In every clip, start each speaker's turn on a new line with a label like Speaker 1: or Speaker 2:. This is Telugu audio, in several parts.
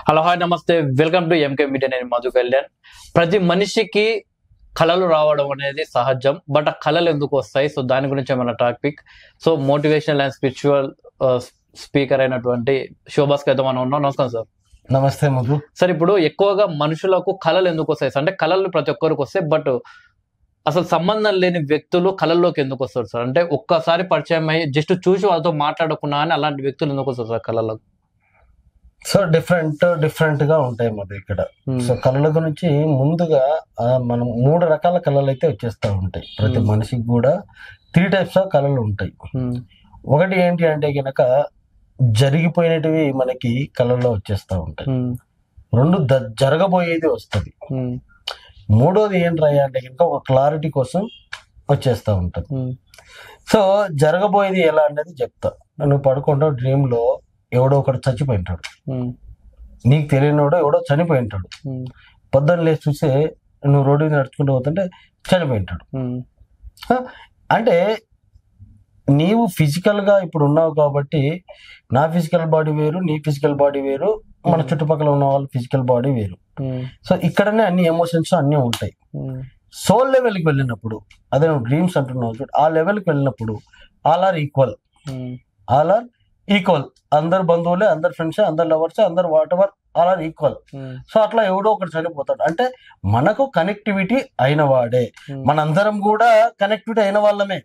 Speaker 1: హలో హాయ్ నమస్తే వెల్కమ్ టు ఎంకే మీడియా. నేను మధు కళ్యాణ్. ప్రతి మనిషికి కళలు రావడం అనేది సహజం. బట్ ఆ కళలు ఎందుకు వస్తాయి? సో దాని గురించి మన topic. So motivational and spiritual speaker అయినటువంటి శోభాస్కి అయితే మనం ఉన్నాం. నమస్కారం సార్.
Speaker 2: నమస్తే మధు.
Speaker 1: సార్, ఇప్పుడు ఎక్కువగా మనుషులకు కళలు ఎందుకు వస్తాయి? అంటే కళలు ప్రతి ఒక్కరికి వస్తాయి, బట్ అసలు సంబంధం లేని వ్యక్తులు కళల్లోకి ఎందుకు వస్తారు సార్? అంటే ఒక్కసారి పరిచయం అయ్యి జస్ట్ చూసి వాళ్ళతో మాట్లాడకున్నా అని అలాంటి వ్యక్తులు ఎందుకు వస్తారు సార్ కళలకు?
Speaker 2: సో డిఫరెంట్ గా ఉంటాయి మధు ఇక్కడ. సో కళల గురించి ముందుగా మనం 3 రకాల కళలు అయితే వచ్చేస్తూ ఉంటాయి. ప్రతి మనిషికి కూడా 3 టైప్స్ ఆఫ్ కళలు ఉంటాయి. ఒకటి ఏంటి అంటే గనక జరిగిపోయినటివి మనకి కళల్లో వచ్చేస్తూ ఉంటాయి. 2 జరగబోయేది వస్తుంది. 3వది ఏంటి అంటే కనుక ఒక క్లారిటీ కోసం వచ్చేస్తూ ఉంటుంది. సో జరగబోయేది ఎలా అనేది చెప్తా. నువ్వు పడుకుంటావు, డ్రీమ్ లో ఎవడో ఒకడు చచ్చిపోయింటాడు, నీకు తెలియనివాడు ఎవడో చనిపోయింటాడు. పొద్దున్న లేచి చూస్తే నువ్వు రోడ్డు మీద నడుచుకుంటూ పోతుంటే చనిపోయింటాడు. అంటే నీవు ఫిజికల్ గా ఇప్పుడు ఉన్నావు కాబట్టి నా ఫిజికల్ బాడీ వేరు, నీ ఫిజికల్ బాడీ వేరు, మన చుట్టుపక్కల ఉన్న వాళ్ళ ఫిజికల్ బాడీ వేరు. సో ఇక్కడనే అన్ని ఎమోషన్స్ అన్నీ ఉంటాయి. సోల్ లెవెల్కి వెళ్ళినప్పుడు, అదే నువ్వు డ్రీమ్స్ అంటున్నావు చూడు, ఆ లెవెల్కి వెళ్ళినప్పుడు ఆల్ ఆర్ ఈక్వల్. అందరు బంధువులే, అందరు ఫ్రెండ్స్, అందరు లవర్స్, అందరు whatever, all are equal. So అట్లా ఎవడో ఒకటి చనిపోతాడు. అంటే మనకు కనెక్టివిటీ అయిన వాడే. మనందరం కూడా కనెక్టివిటీ అయిన వాళ్ళమే.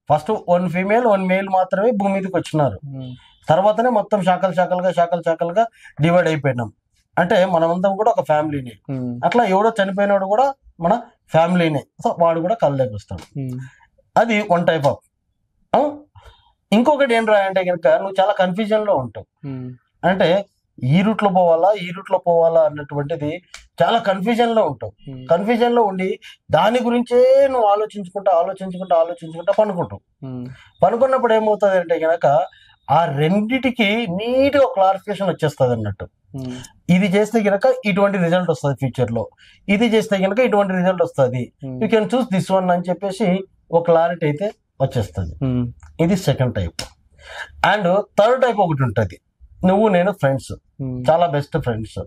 Speaker 2: ఫస్ట్ 1 ఫీమేల్ 1 మేల్ మాత్రమే భూమి మీదకి వచ్చినారు. తర్వాతనే మొత్తం శాఖలుగా డివైడ్ అయిపోయినాం. అంటే మనమంతా కూడా ఒక ఫ్యామిలీనే. అట్లా ఎవడో చనిపోయినాడు కూడా మన ఫ్యామిలీనే. సో వాడు కూడా కళ్ళలోకి వస్తాడు. అది 1 టైప్ ఆఫ్. ఇంకొకటి ఏంట్రా అంటే కనుక నువ్వు చాలా కన్ఫ్యూజన్ లో ఉంటావు. అంటే ఈ రూట్ లో పోవాలా అన్నటువంటిది చాలా కన్ఫ్యూజన్ లో ఉంటావు. కన్ఫ్యూజన్ లో ఉండి దాని గురించే నువ్వు ఆలోచించుకుంటా పనుకున్నప్పుడు ఏమవుతుంది అంటే కనుక ఆ రెండిటికి నీట్ గా క్లారిఫికేషన్ వచ్చేస్తుంది అన్నట్టు. ఇది చేస్తే గనక ఇటువంటి రిజల్ట్ వస్తుంది ఫ్యూచర్ లో, ఇది చేస్తే గనక ఇటువంటి రిజల్ట్ వస్తుంది, you can choose this one అని చెప్పేసి ఒక క్లారిటీ అయితే వచ్చేస్తుంది. ఇది second type. And third type ఒకటి ఉంటుంది. నువ్వు నేను ఫ్రెండ్స్, చాలా బెస్ట్ ఫ్రెండ్స్.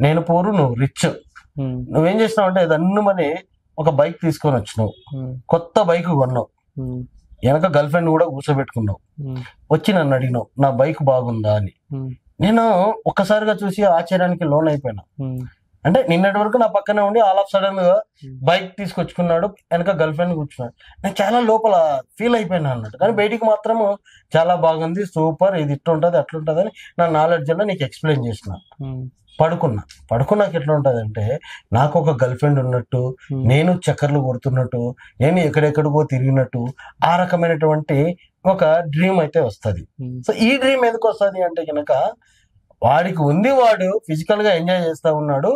Speaker 2: నేను పూరు, నువ్వు రిచ్. నువ్వేం చేసినావు అంటే దన్నుమని ఒక బైక్ తీసుకొని వచ్చినావు, కొత్త బైక్ కొన్నావు, వెనక గర్ల్ ఫ్రెండ్ కూడా కూర్చోబెట్టుకున్నావు, వచ్చి నన్ను అడిగినావు నా బైక్ బాగుందా అని. నేను ఒక్కసారిగా చూసి ఆశ్చర్యానికి లోన్ అయిపోయినా. అంటే నిన్నటి వరకు నా పక్కనే ఉండి ఆల్ ఆఫ్ సడన్ గా బైక్ తీసుకొచ్చుకున్నాడు, వెనక గర్ల్ ఫ్రెండ్ కూర్చున్నాడు. నేను చాలా లోపల ఫీల్ అయిపోయినా అన్నట్టు. కానీ బయటికి మాత్రము చాలా బాగుంది, సూపర్, ఇది ఇట్లుంటది అట్లుంటది అని నా నాలెడ్జ్ లో నీకు ఎక్స్ప్లెయిన్ చేసిన. పడుకున్నాక ఎట్లా ఉంటది అంటే నాకు ఒక గర్ల్ ఫ్రెండ్ ఉన్నట్టు, నేను చక్కర్లు కొడుతున్నట్టు, నేను ఎక్కడెక్కడికో తిరిగినట్టు, ఆ రకమైనటువంటి ఒక డ్రీమ్ అయితే వస్తుంది. సో ఈ డ్రీమ్ ఎందుకు వస్తుంది అంటే కనుక వాడికి ఉంది, వాడు ఫిజికల్ గా ఎంజాయ్ చేస్తా ఉన్నాడు,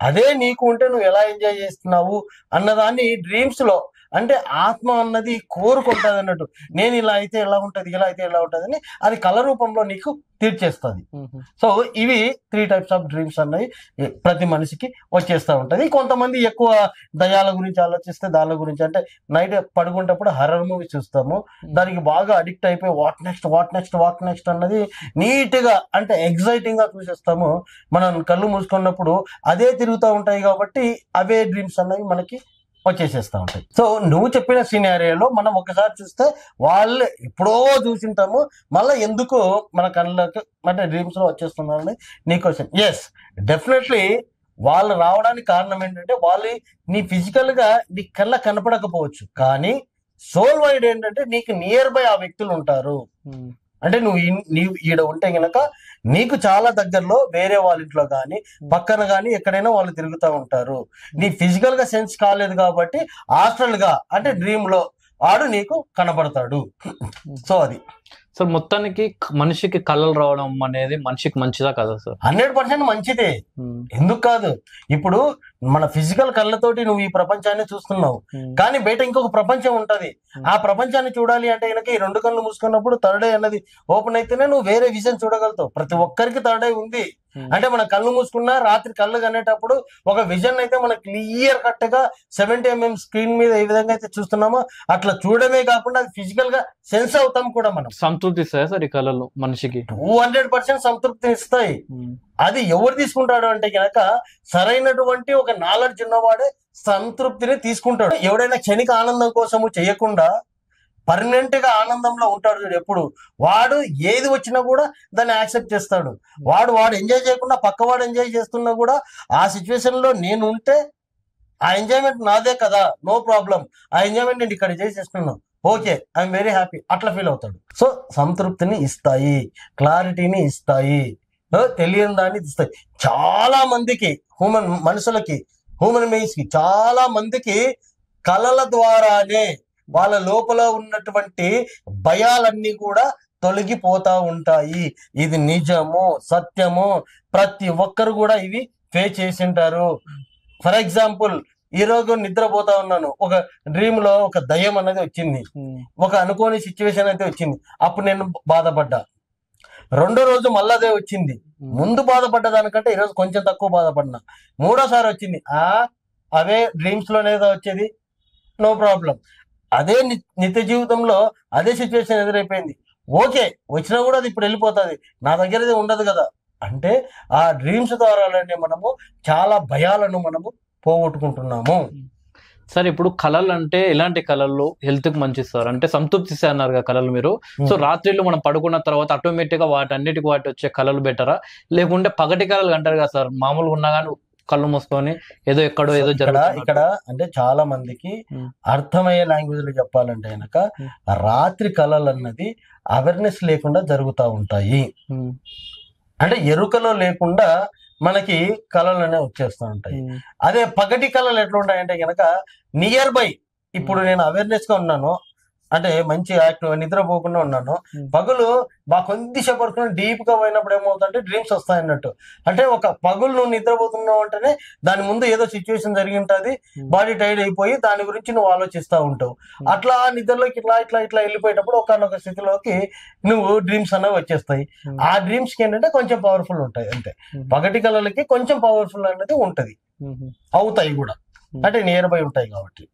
Speaker 2: అదే నీకు ఉంటే నువ్వు ఎలా ఎంజాయ్ చేస్తున్నావు అన్నదాన్ని డ్రీమ్స్ లో, అంటే ఆత్మ అన్నది కోరుకుంటది అన్నట్టు. నేను ఇలా అయితే ఎలా ఉంటది, ఇలా అయితే ఎలా ఉంటది అని అది కళ రూపంలో నీకు తీర్చేస్తుంది. సో ఇవి 3 టైప్స్ ఆఫ్ డ్రీమ్స్ అన్నవి ప్రతి మనిషికి వచ్చేస్తూ ఉంటది. కొంతమంది ఎక్కువ దయాల గురించి ఆలోచిస్తే దాని గురించి, అంటే నైట్ పడుకునేటప్పుడు హర్రర్ మూవీ చూస్తాము, దానికి బాగా అడిక్ట్ అయిపోయి వాట్ నెక్స్ట్ అన్నది నీట్ గా, అంటే ఎగ్జైటింగ్ గా చూసేస్తాము. మనం కళ్ళు మూసుకున్నప్పుడు అదే తిరుగుతూ ఉంటాయి కాబట్టి అవే డ్రీమ్స్ అన్నవి మనకి వచ్చేసేస్తూ ఉంటాయి. సో నువ్వు చెప్పిన సినారియోలో మనం ఒకసారి చూస్తే వాళ్ళు ఎప్పుడో చూసింటాము, మళ్ళీ ఎందుకు మన కళ్ళకి అంటే డ్రీమ్స్ లో వచ్చేస్తున్నారని నీ క్వశ్చన్. ఎస్, డెఫినెట్లీ వాళ్ళు రావడానికి కారణం ఏంటంటే వాళ్ళు నీ ఫిజికల్ గా నీ కళ్ళ కనపడకపోవచ్చు, కానీ సోల్ వైడ్ ఏంటంటే నీకు నియర్ బై ఆ వ్యక్తులు ఉంటారు. అంటే నీవు ఈడ ఉంటే గనక నీకు చాలా దగ్గరలో వేరే వాళ్ళ ఇంట్లో కానీ పక్కన కానీ ఎక్కడైనా వాళ్ళు తిరుగుతూ ఉంటారు. నీ ఫిజికల్ గా సెన్స్ కాలేదు కాబట్టి ఆస్ట్రల్ గా అంటే డ్రీమ్ లో వాడు నీకు కనపడతాడు. సో అది
Speaker 1: సార్, మొత్తానికి మనిషికి కళలు రావడం అనేది మనిషికి మంచిదా కదా సార్?
Speaker 2: 100% మంచిదే. ఎందుకు కాదు? ఇప్పుడు మన ఫిజికల్ కళ్ళతోటి నువ్వు ఈ ప్రపంచాన్ని చూస్తున్నావు, కానీ బయట ఇంకొక ప్రపంచం ఉంటది. ఆ ప్రపంచాన్ని చూడాలి అంటే కనుక ఈ 2 కళ్ళు మూసుకున్నప్పుడు థర్డ్ ఐ అన్నది ఓపెన్ అయితేనే నువ్వు వేరే విజన్ చూడగలుగుతావు. ప్రతి ఒక్కరికి థర్డ్ ఐ ఉంది. అంటే మన కళ్ళు మూసుకున్నా రాత్రి కళ్ళు కనేటప్పుడు ఒక విజన్ అయితే మన క్లియర్ కట్ గా 70 mm స్క్రీన్ మీద ఏ విధంగా అయితే చూస్తున్నామో అట్లా చూడమే కాకుండా అది ఫిజికల్ గా సెన్స్ అవుతాం కూడా మనం.
Speaker 1: సంతృప్తి ఇస్తాయా సార్ ఈ కళలు మనిషికి?
Speaker 2: 200% సంతృప్తిని ఇస్తాయి. అది ఎవరు తీసుకుంటాడు అంటే కనుక సరైనటువంటి ఒక నాలెడ్జ్ ఉన్నవాడే సంతృప్తిని తీసుకుంటాడు. ఎవడైనా క్షణిక ఆనందం కోసము చేయకుండా పర్మనెంట్ గా ఆనందంలో ఉంటాడు చూడు ఎప్పుడు, వాడు ఏది వచ్చినా కూడా దాన్ని యాక్సెప్ట్ చేస్తాడు. వాడు ఎంజాయ్ చేయకుండా పక్కవాడు ఎంజాయ్ చేస్తున్నా కూడా ఆ సిచ్యువేషన్ లో నేను ఉంటే ఆ ఎంజాయ్మెంట్ నాదే కదా, నో ప్రాబ్లం, ఆ ఎంజాయ్మెంట్ నేను ఇక్కడ చేసేస్తున్నాను, ఓకే ఐఎమ్ వెరీ హ్యాపీ, అట్లా ఫీల్ అవుతాడు. సో సంతృప్తిని ఇస్తాయి, క్లారిటీని ఇస్తాయి, తెలియని దాన్ని ఇస్తాయి. చాలా మందికి మనుషులకి హ్యూమన్ బీయింగ్స్ కి చాలా మందికి కళల ద్వారానే వాళ్ళ లోపల ఉన్నటువంటి భయాలన్నీ కూడా తొలగిపోతా ఉంటాయి. ఇది నిజము, సత్యము. ప్రతి ఒక్కరు కూడా ఇవి ఫేస్ చేసి ఉంటారు. ఫర్ ఎగ్జాంపుల్, ఈ రోజు నిద్రపోతా ఉన్నాను, ఒక డ్రీమ్ లో ఒక దయ్యం అనేది వచ్చింది, ఒక అనుకోని సిచ్యువేషన్ అయితే వచ్చింది, అప్పుడు నేను బాధపడ్డా. రెండో రోజు మళ్ళీ అదే వచ్చింది, ముందు బాధపడ్డ దానికంటే ఈరోజు కొంచెం తక్కువ బాధపడినా. మూడోసారి వచ్చింది, అవే డ్రీమ్స్ లోనేదో వచ్చేది, నో ప్రాబ్లం. అదే నిత్య జీవితంలో అదే సిచ్యువేషన్ ఎదురైపోయింది, ఓకే వచ్చినా కూడా అది ఇప్పుడు వెళ్ళిపోతుంది, నా దగ్గర ఉండదు కదా. అంటే ఆ డ్రీమ్స్ ద్వారానే మనము చాలా భయాలను మనము పోగొట్టుకుంటున్నాము.
Speaker 1: సార్ ఇప్పుడు కళలు అంటే ఎలాంటి కళలు హెల్త్ కి మంచి సార్? అంటే సంతృప్తి అన్నారు కదా కళలు మీరు. సో రాత్రిళ్ళు మనం పడుకున్న తర్వాత ఆటోమేటిక్ గా వాటి వచ్చే కళలు బెటరా, లేకుంటే పగటి కళలు అంటారు కదా సార్, మామూలుగా ఉన్నా కానీ కళ్ళు మూసుకొని ఏదో ఎక్కడో ఏదో
Speaker 2: ఇక్కడ అంటే చాలా మందికి అర్థమయ్యే లాంగ్వేజ్ లో చెప్పాలంటే కనుక రాత్రి కళలు అన్నది అవేర్నెస్ లేకుండా జరుగుతూ ఉంటాయి. అంటే ఎరుకలో లేకుండా మనకి కళలు అనేవి వచ్చేస్తూ ఉంటాయి. అదే పగటి కళలు ఎట్లా ఉంటాయంటే కనుక నియర్ బై, ఇప్పుడు నేను అవేర్నెస్ గా ఉన్నాను అంటే మంచి యాక్టివ్ నిద్రపోకుండా ఉన్నాను, పగులు బాగా కొద్దిసేపు పడుకుని డీప్ గా పోయినప్పుడు ఏమవుతుందంటే డ్రీమ్స్ వస్తాయి అన్నట్టు. అంటే ఒక పగులు నువ్వు నిద్రపోతున్నావు అంటేనే దాని ముందు ఏదో సిచ్యువేషన్ జరిగి ఉంటుంది, బాడీ టైర్డ్ అయిపోయి దాని గురించి నువ్వు ఆలోచిస్తూ ఉంటావు. అట్లా నిద్రలోకి ఇట్లా ఇట్లా ఇట్లా వెళ్ళిపోయేటప్పుడు ఒకనొక స్థితిలోకి నువ్వు డ్రీమ్స్ అనేవి వచ్చేస్తాయి. ఆ డ్రీమ్స్ కి ఏంటంటే కొంచెం పవర్ఫుల్ ఉంటాయి అంతే. పగటి కళలకి కొంచెం పవర్ఫుల్ అనేది ఉంటది, అవుతాయి కూడా, అంటే నియర్ బై ఉంటాయి కాబట్టి.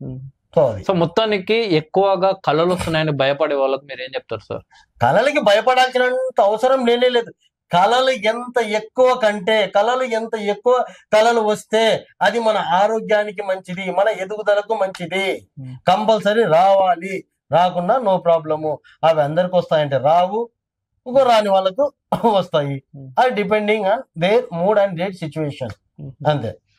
Speaker 1: సో మొత్తానికి ఎక్కువగా కళలు వస్తున్నాయని భయపడే వాళ్ళకి మీరు ఏం చెప్తారు సార్?
Speaker 2: కళలకి భయపడాల్సినంత అవసరం లేనే లేదు. కళలు ఎంత ఎక్కువ కళలు వస్తే అది మన ఆరోగ్యానికి మంచిది, మన ఎదుగుదలకు మంచిది. కంపల్సరీ రావాలి, రాకుండా నో ప్రాబ్లము. అవి అందరికి వస్తాయంటే రావు, రాని వాళ్ళకు వస్తాయి. అది depending on their mood and their situation అంతే.